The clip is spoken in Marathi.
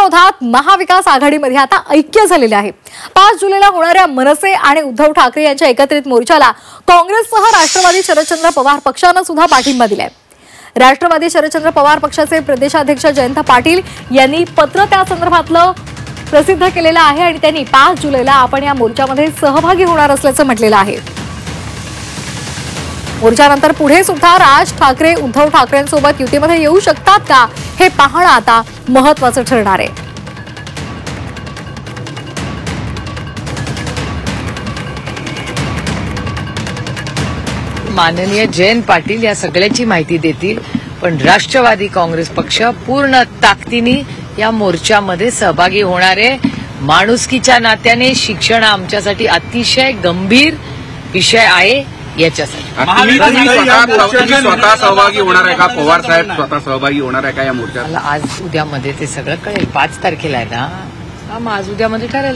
विरोधात महाविकास आघाडीमध्ये आता ऐक्य झालेले आहे। 5 जुलैला होणाऱ्या मनसे आणि उद्धव ठाकरे यांच्या एकत्रित मोर्चाला काँग्रेससह राष्ट्रवादी शरदचंद्र पवार पक्षाने सुद्धा पाठिंबा दिलाय। राष्ट्रवादी शरदचंद्र पवार पक्षाचे प्रदेशाध्यक्ष जयंत पाटील यांनी पत्र त्या संदर्भातलं प्रसिद्ध केलेलं आहे आणि त्यांनी 5 जुलैला आपण या मोर्चामध्ये सहभागी होणार असल्याचं म्हटलेलं आहे। मोर्चानंतर पुढे सुद्धा राज ठाकरे उद्धव ठाकरेंसोबत युतीमध्ये येऊ शकतात का हे पाहणं आता महत्त्वाचं ठरणार आहे। माननीय जयंत पाटील या सगळ्याची माहिती देतील, पण राष्ट्रवादी काँग्रेस पक्ष पूर्ण ताकदीने या मोर्चामध्ये सहभागी होणार आहे। माणुसकीच्या नात्याने शिक्षण आमच्यासाठी अतिशय गंभीर विषय आहे। याच्यासाठी स्वतः सहभागी होणार आहे का? पवार साहेब स्वतः सहभागी होणार आहे का या मोर्चात? मला आज उद्यामध्ये ते सगळं कळेल। 5 तारखेला आहे ना, मग आज उद्यामध्ये ठरेल।